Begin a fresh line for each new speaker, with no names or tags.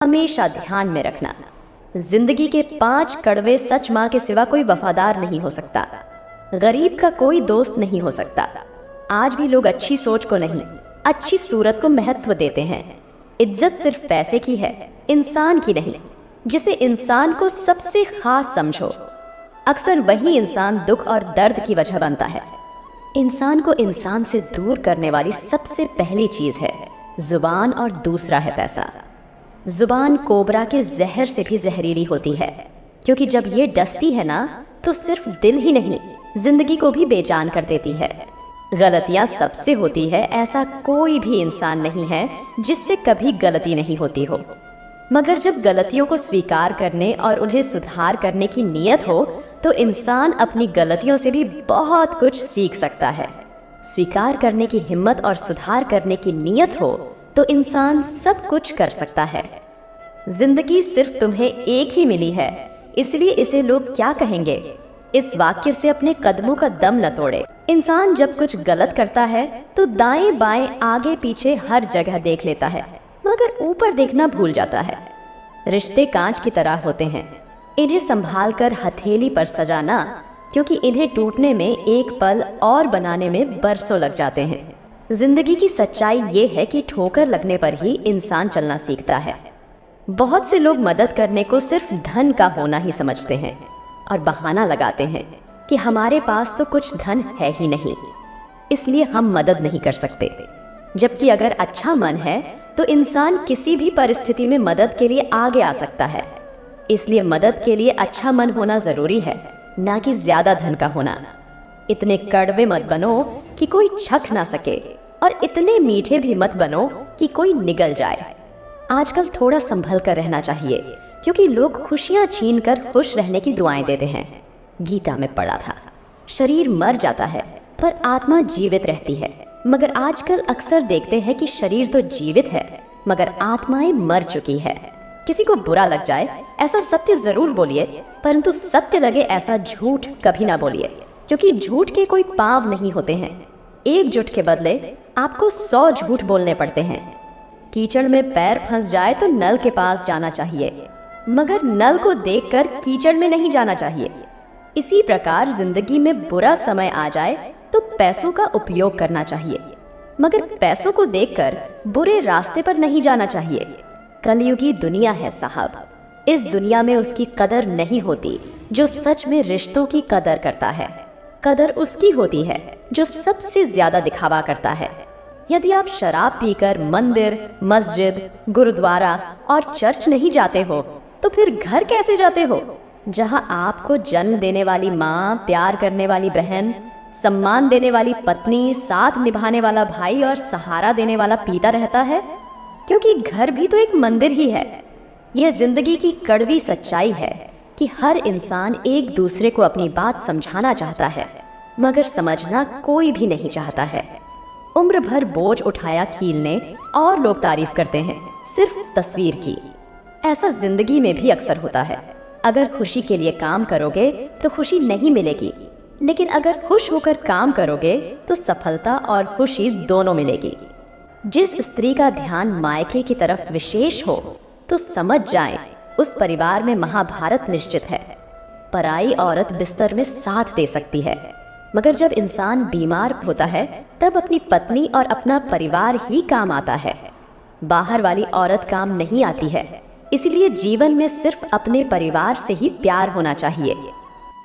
हमेशा ध्यान में रखना, जिंदगी के 5 कड़वे सच माँ के सिवा कोई वफादार नहीं हो सकता। गरीब का कोई दोस्त नहीं हो सकता। आज भी लोग अच्छी सोच को नहीं, अच्छी सूरत को महत्व देते हैं। इज्जत सिर्फ पैसे की है, इंसान की नहीं। जिसे इंसान को सबसे खास समझो, अक्सर वही इंसान दुख और दर्द की वजह बनता है। इंसान को इंसान से दूर करने वाली सबसे पहली चीज है जुबान और दूसरा है पैसा। जुबान कोबरा के जहर से भी जहरीली होती है, क्योंकि जब ये डसती है ना तो सिर्फ दिल ही नहीं, जिंदगी को भी बेजान कर देती है। गलतियां सबसे होती है, ऐसा कोई भी इंसान नहीं है जिससे कभी गलती नहीं होती हो। मगर जब गलतियों को स्वीकार करने और उन्हें सुधार करने की नीयत हो तो इंसान अपनी गलतियों से भी बहुत कुछ सीख सकता है। स्वीकार करने की हिम्मत और सुधार करने की नीयत हो तो इंसान सब कुछ कर सकता है। जिंदगी सिर्फ तुम्हें एक ही मिली है, इसलिए इसे लोग क्या कहेंगे, इस वाक्य से अपने कदमों का दम न तोड़े। इंसान जब कुछ गलत करता है तो दाएं बाएं आगे पीछे हर जगह देख लेता है, मगर ऊपर देखना भूल जाता है। रिश्ते कांच की तरह होते हैं, इन्हें संभाल कर हथेली पर सजाना, क्योंकि इन्हें टूटने में एक पल और बनाने में बरसों लग जाते हैं। जिंदगी की सच्चाई ये है कि ठोकर लगने पर ही इंसान चलना सीखता है। बहुत से लोग मदद करने को सिर्फ धन का होना ही समझते हैं और बहाना लगाते हैं कि हमारे पास तो कुछ धन है ही नहीं, इसलिए हम मदद नहीं कर सकते। जबकि अगर अच्छा मन है तो इंसान किसी भी परिस्थिति में मदद के लिए आगे आ सकता है। इसलिए मदद के लिए अच्छा मन होना जरूरी है, ना कि ज्यादा धन का होना। इतने कड़वे मत बनो कि कोई छक ना सके, और इतने मीठे भी मत बनो कि कोई निगल जाए। आजकल थोड़ा संभल कर रहना चाहिए, क्योंकि लोग खुशियां छीन कर खुश रहने की दुआएं देते हैं। गीता में पढ़ा था, शरीर मर जाता है पर आत्मा जीवित रहती है। मगर आजकल अक्सर देखते हैं कि शरीर तो जीवित है मगर आत्माएं मर चुकी है। किसी को बुरा लग जाए ऐसा सत्य जरूर बोलिए, परंतु सत्य लगे ऐसा झूठ कभी ना बोलिए, क्योंकि झूठ के कोई पांव नहीं होते हैं। एक झूठ के बदले आपको 100 झूठ बोलने पड़ते हैं। कीचड़ में पैर फंस जाए तो नल के पास जाना चाहिए, मगर नल को देखकर कीचड़ में नहीं जाना चाहिए। इसी प्रकार जिंदगी में बुरा समय आ जाए तो पैसों का उपयोग करना चाहिए, मगर पैसों को देखकर बुरे रास्ते पर नहीं जाना चाहिए। कलयुगी दुनिया है साहब, इस दुनिया में उसकी कदर नहीं होती जो सच में रिश्तों की कदर करता है। कदर उसकी होती है जो सबसे ज्यादा दिखावा करता है। यदि आप शराब पीकर मंदिर, मस्जिद, गुरुद्वारा और चर्च नहीं जाते हो तो फिर घर कैसे जाते हो, जहां आपको जन्म देने वाली माँ, प्यार करने वाली बहन, सम्मान देने वाली पत्नी, साथ निभाने वाला भाई और सहारा देने वाला पिता रहता है? क्योंकि घर भी तो एक मंदिर ही है। यह जिंदगी की कड़वी सच्चाई है कि हर इंसान एक दूसरे को अपनी बात समझाना चाहता है, मगर समझना कोई भी नहीं चाहता है। उम्र भर बोझ उठाया कील ने और लोग तारीफ करते हैं सिर्फ तस्वीर की। ऐसा जिंदगी में भी अक्सर होता है। अगर खुशी के लिए काम करोगे तो खुशी नहीं मिलेगी, लेकिन अगर खुश होकर काम करोगे तो सफलता और खुशी दोनों मिलेगी। जिस स्त्री का ध्यान मायके की तरफ विशेष हो तो समझ जाएं उस परिवार में महाभारत निश्चित है। पराई औरत बिस्तर में साथ दे सकती है, मगर जब इंसान बीमार होता है तब अपनी पत्नी और अपना परिवार ही काम आता है। बाहर वाली औरत काम नहीं आती है। इसलिए जीवन में सिर्फ अपने परिवार से ही प्यार होना चाहिए।